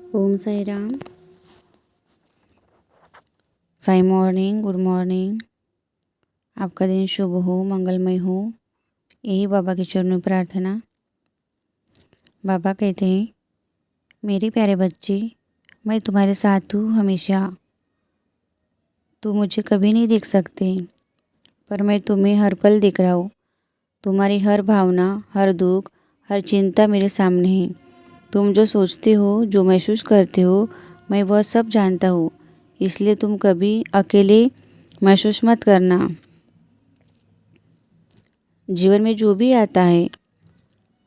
ओम Sai Ram. Sai morning, good morning. आपका दिन शुभ हो, मंगलमय हो, यही बाबा के चरणों में प्रार्थना। बाबा कहते हैं, मेरे प्यारे बच्चे, मैं तुम्हारे साथ हूँ हमेशा। तुम मुझे कभी नहीं देख सकते, पर मैं तुम्हें हर पल देख रहा हूँ। तुम्हारी हर भावना, हर दुख, हर चिंता मेरे सामने है। तुम जो सोचते हो, जो महसूस करते हो, मैं वह सब जानता हूँ। इसलिए तुम कभी अकेले महसूस मत करना। जीवन में जो भी आता है,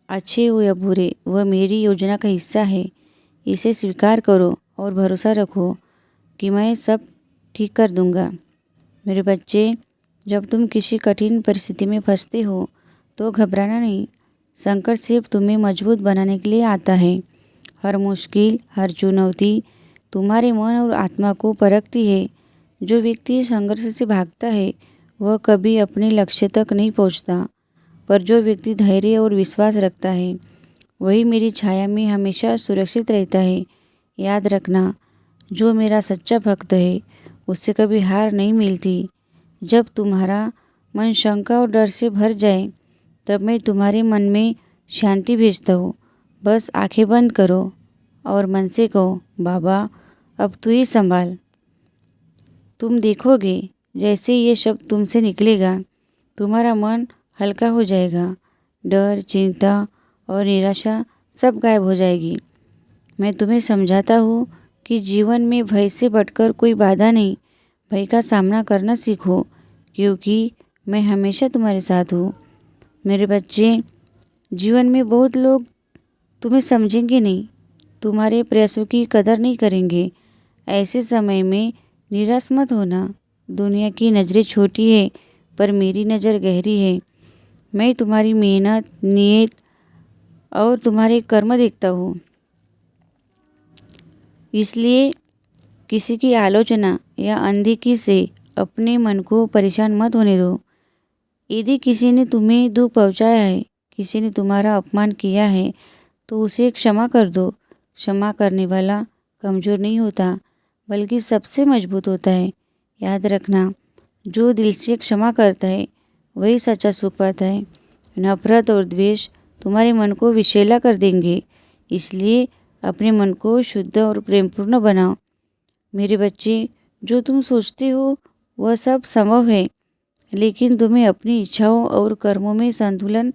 अच्छे हो या बुरे, वह मेरी योजना का हिस्सा है। इसे स्वीकार करो और भरोसा रखो कि मैं सब ठीक कर दूंगा। मेरे बच्चे, जब तुम किसी कठिन परिस्थिति में फंसते हो तो घबराना नहीं। संकट सिर्फ तुम्हें मजबूत बनाने के लिए आता है। हर मुश्किल, हर चुनौती तुम्हारे मन और आत्मा को परखती है। जो व्यक्ति संघर्ष से भागता है वह कभी अपने लक्ष्य तक नहीं पहुंचता, पर जो व्यक्ति धैर्य और विश्वास रखता है वही मेरी छाया में हमेशा सुरक्षित रहता है। याद रखना, जो मेरा सच्चा भक्त है उससे कभी हार नहीं मिलती। जब तुम्हारा मन शंका और डर से भर जाए तब मैं तुम्हारे मन में शांति भेजता हूँ। बस आंखें बंद करो और मन से कहो, बाबा अब तू ही संभाल। तुम देखोगे, जैसे ये शब्द तुमसे निकलेगा तुम्हारा मन हल्का हो जाएगा। डर, चिंता और निराशा सब गायब हो जाएगी। मैं तुम्हें समझाता हूँ कि जीवन में भय से बढ़कर कोई बाधा नहीं। भय का सामना करना सीखो, क्योंकि मैं हमेशा तुम्हारे साथ हूँ। मेरे बच्चे, जीवन में बहुत लोग तुम्हें समझेंगे नहीं, तुम्हारे प्रयासों की कदर नहीं करेंगे। ऐसे समय में निराश मत होना। दुनिया की नज़रें छोटी है, पर मेरी नज़र गहरी है। मैं तुम्हारी मेहनत, नीयत और तुम्हारे कर्म देखता हूँ। इसलिए किसी की आलोचना या अनदेखी से अपने मन को परेशान मत होने दो। यदि किसी ने तुम्हें दुख पहुँचाया है, किसी ने तुम्हारा अपमान किया है, तो उसे क्षमा कर दो। क्षमा करने वाला कमज़ोर नहीं होता, बल्कि सबसे मजबूत होता है। याद रखना, जो दिल से क्षमा करता है वही सच्चा सुख पाता है। नफरत और द्वेष तुम्हारे मन को विषैला कर देंगे। इसलिए अपने मन को शुद्ध और प्रेमपूर्ण बनाओ। मेरे बच्चे, जो तुम सोचते हो वह सब संभव है, लेकिन तुम्हें अपनी इच्छाओं और कर्मों में संतुलन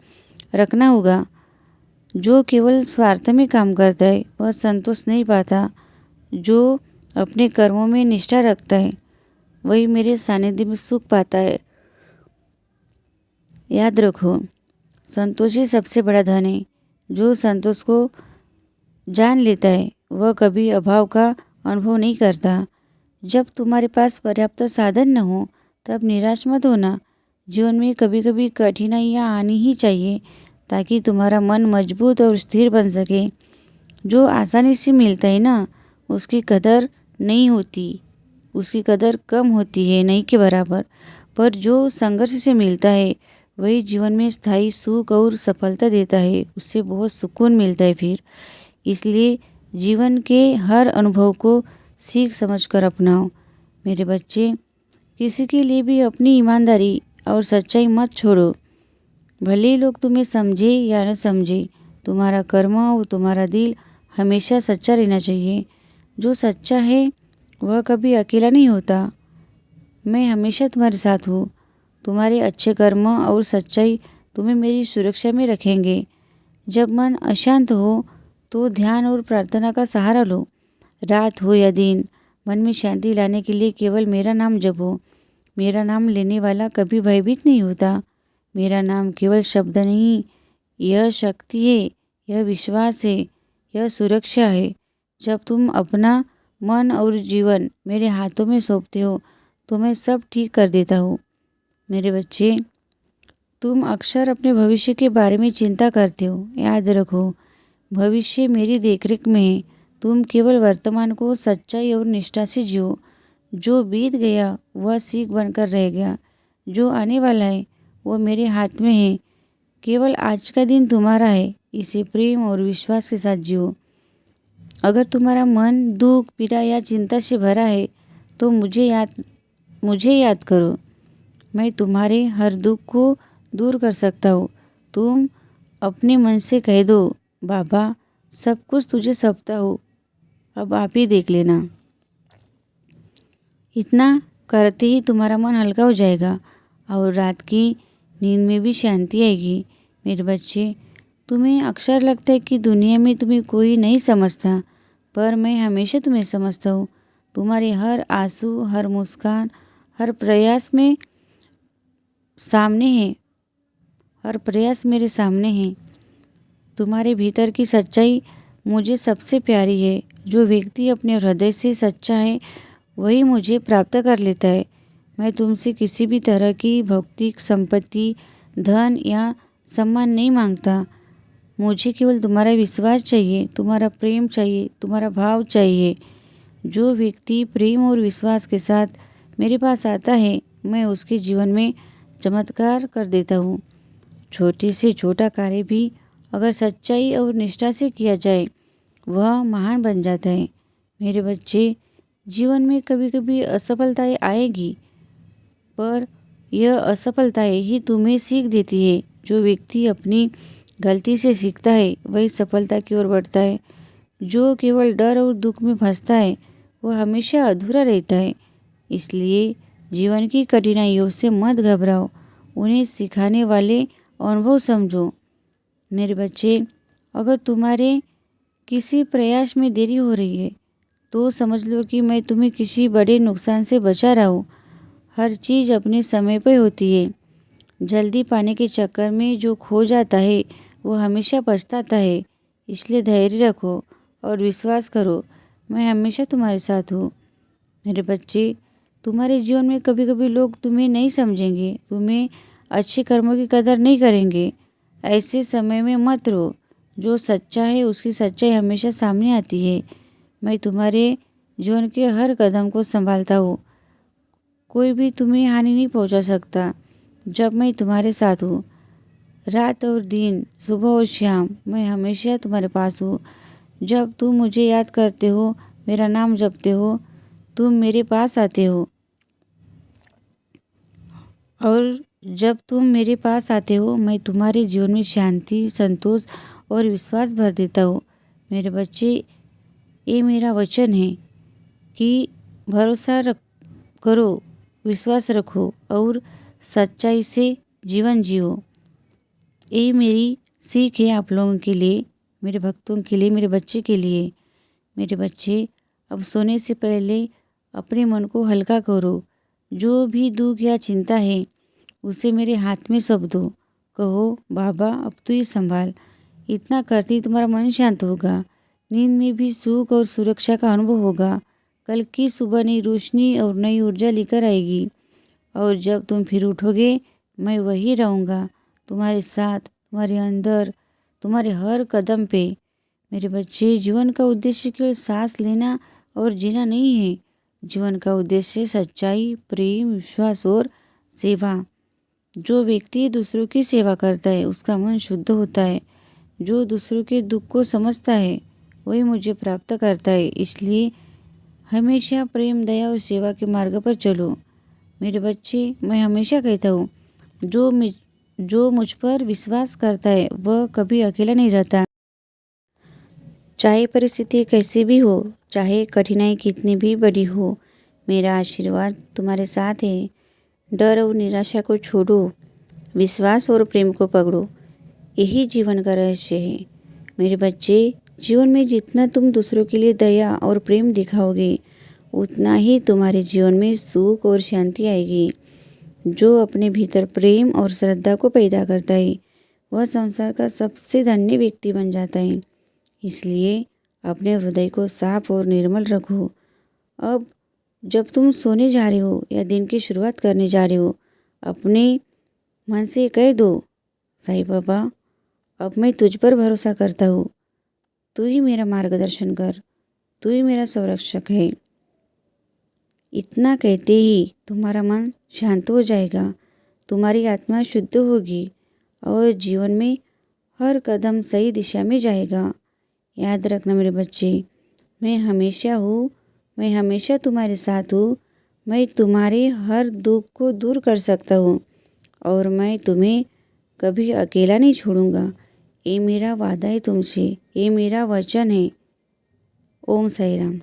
रखना होगा। जो केवल स्वार्थ में काम करता है वह संतोष नहीं पाता। जो अपने कर्मों में निष्ठा रखता है वही मेरे सानिध्य में सुख पाता है। याद रखो, संतोष ही सबसे बड़ा धन है। जो संतोष को जान लेता है वह कभी अभाव का अनुभव नहीं करता। जब तुम्हारे पास पर्याप्त साधन न हो तब निराश मत होना। जीवन में कभी कभी कठिनाइयाँ आनी ही चाहिए, ताकि तुम्हारा मन मजबूत और स्थिर बन सके। जो आसानी से मिलता है ना, उसकी कदर नहीं होती, उसकी कदर कम होती है, नहीं के बराबर। पर जो संघर्ष से मिलता है वही जीवन में स्थायी सुख और सफलता देता है। उससे बहुत सुकून मिलता है फिर। इसलिए जीवन के हर अनुभव को सीख समझकर अपनाओ। मेरे बच्चे, किसी के लिए भी अपनी ईमानदारी और सच्चाई मत छोड़ो। भले ही लोग तुम्हें समझे या न समझे, तुम्हारा कर्म और तुम्हारा दिल हमेशा सच्चा रहना चाहिए। जो सच्चा है वह कभी अकेला नहीं होता। मैं हमेशा तुम्हारे साथ हूँ। तुम्हारे अच्छे कर्म और सच्चाई तुम्हें मेरी सुरक्षा में रखेंगे। जब मन अशांत हो तो ध्यान और प्रार्थना का सहारा लो। रात हो या दिन, मन में शांति लाने के लिए केवल मेरा नाम जपो। मेरा नाम लेने वाला कभी भयभीत नहीं होता। मेरा नाम केवल शब्द नहीं, यह शक्ति है, यह विश्वास है, यह सुरक्षा है। जब तुम अपना मन और जीवन मेरे हाथों में सौंपते हो तो मैं सब ठीक कर देता हूँ। मेरे बच्चे, तुम अक्सर अपने भविष्य के बारे में चिंता करते हो। याद रखो, भविष्य मेरी देखरेख में है। तुम केवल वर्तमान को सच्चाई और निष्ठा से जियो। जो बीत गया वह सीख बनकर रह गया। जो आने वाला है वो मेरे हाथ में है। केवल आज का दिन तुम्हारा है, इसे प्रेम और विश्वास के साथ जियो। अगर तुम्हारा मन दुख, पीड़ा या चिंता से भरा है तो मुझे याद करो। मैं तुम्हारे हर दुख को दूर कर सकता हूँ। तुम अपने मन से कह दो, बाबा सब कुछ तुझे सौंपता हूँ, अब आप ही देख लेना। इतना करते ही तुम्हारा मन हल्का हो जाएगा और रात की नींद में भी शांति आएगी। मेरे बच्चे, तुम्हें अक्सर लगता है कि दुनिया में तुम्हें कोई नहीं समझता, पर मैं हमेशा तुम्हें समझता हूँ। तुम्हारे हर आंसू, हर मुस्कान, हर प्रयास में सामने है हर प्रयास मेरे सामने है। तुम्हारे भीतर की सच्चाई मुझे सबसे प्यारी है। जो व्यक्ति अपने हृदय से सच्चा है वही मुझे प्राप्त कर लेता है। मैं तुमसे किसी भी तरह की भौतिक संपत्ति, धन या सम्मान नहीं मांगता। मुझे केवल तुम्हारा विश्वास चाहिए, तुम्हारा प्रेम चाहिए, तुम्हारा भाव चाहिए। जो व्यक्ति प्रेम और विश्वास के साथ मेरे पास आता है, मैं उसके जीवन में चमत्कार कर देता हूँ। छोटे से छोटा कार्य भी अगर सच्चाई और निष्ठा से किया जाए वह महान बन जाता है। मेरे बच्चे, जीवन में कभी कभी असफलताएं आएगी, पर यह असफलताएं ही तुम्हें सीख देती है। जो व्यक्ति अपनी गलती से सीखता है वही सफलता की ओर बढ़ता है। जो केवल डर और दुख में फंसता है वह हमेशा अधूरा रहता है। इसलिए जीवन की कठिनाइयों से मत घबराओ, उन्हें सिखाने वाले अनुभव समझो। मेरे बच्चे, अगर तुम्हारे किसी प्रयास में देरी हो रही है तो समझ लो कि मैं तुम्हें किसी बड़े नुकसान से बचा रहा हूँ। हर चीज़ अपने समय पर होती है। जल्दी पाने के चक्कर में जो खो जाता है वो हमेशा पछताता है। इसलिए धैर्य रखो और विश्वास करो, मैं हमेशा तुम्हारे साथ हूँ। मेरे बच्चे, तुम्हारे जीवन में कभी कभी लोग तुम्हें नहीं समझेंगे, तुम्हें अच्छे कर्मों की कदर नहीं करेंगे। ऐसे समय में मत रो। जो सच्चा है उसकी सच्चाई हमेशा सामने आती है। मैं तुम्हारे जीवन के हर कदम को संभालता हूँ। कोई भी तुम्हें हानि नहीं पहुँचा सकता जब मैं तुम्हारे साथ हूँ। रात और दिन, सुबह और शाम, मैं हमेशा तुम्हारे पास हूँ। जब तुम मुझे याद करते हो, मेरा नाम जपते हो, तुम मेरे पास आते हो। और जब तुम मेरे पास आते हो मैं तुम्हारे जीवन में शांति, संतोष और विश्वास भर देता हूँ। मेरे बच्चे, ये मेरा वचन है कि भरोसा करो, विश्वास रखो और सच्चाई से जीवन जियो। ये मेरी सीख है आप लोगों के लिए, मेरे भक्तों के लिए, मेरे बच्चे के लिए। मेरे बच्चे, अब सोने से पहले अपने मन को हल्का करो। जो भी दुख या चिंता है उसे मेरे हाथ में सौंप दो। कहो, बाबा अब तू ही संभाल। इतना करते ही तुम्हारा मन शांत होगा। नींद में भी सुख और सुरक्षा का अनुभव होगा। कल की सुबह नई रोशनी और नई ऊर्जा लेकर आएगी। और जब तुम फिर उठोगे मैं वही रहूँगा, तुम्हारे साथ, तुम्हारे अंदर, तुम्हारे हर कदम पे। मेरे बच्चे, जीवन का उद्देश्य केवल सांस लेना और जीना नहीं है। जीवन का उद्देश्य सच्चाई, प्रेम, विश्वास और सेवा। जो व्यक्ति दूसरों की सेवा करता है उसका मन शुद्ध होता है। जो दूसरों के दुख को समझता है वही मुझे प्राप्त करता है। इसलिए हमेशा प्रेम, दया और सेवा के मार्ग पर चलो। मेरे बच्चे, मैं हमेशा कहता हूँ, जो मुझ पर विश्वास करता है वह कभी अकेला नहीं रहता। चाहे परिस्थिति कैसी भी हो, चाहे कठिनाई कितनी भी बड़ी हो, मेरा आशीर्वाद तुम्हारे साथ है। डर और निराशा को छोड़ो, विश्वास और प्रेम को पकड़ो। यही जीवन का रहस्य है। मेरे बच्चे, जीवन में जितना तुम दूसरों के लिए दया और प्रेम दिखाओगे उतना ही तुम्हारे जीवन में सुख और शांति आएगी। जो अपने भीतर प्रेम और श्रद्धा को पैदा करता है वह संसार का सबसे धन्य व्यक्ति बन जाता है। इसलिए अपने हृदय को साफ और निर्मल रखो। अब जब तुम सोने जा रहे हो या दिन की शुरुआत करने जा रहे हो, अपने मन से कह दो, साईं बाबा अब मैं तुझ पर भरोसा करता हूँ। तू ही मेरा मार्गदर्शन कर, तू ही मेरा संरक्षक है। इतना कहते ही तुम्हारा मन शांत हो जाएगा, तुम्हारी आत्मा शुद्ध होगी और जीवन में हर कदम सही दिशा में जाएगा। याद रखना मेरे बच्चे, मैं हमेशा हूँ, मैं हमेशा तुम्हारे साथ हूँ। मैं तुम्हारे हर दुख को दूर कर सकता हूँ और मैं तुम्हें कभी अकेला नहीं छोड़ूंगा। ये मेरा वादा है तुमसे, ये मेरा वचन है। ओम साई राम।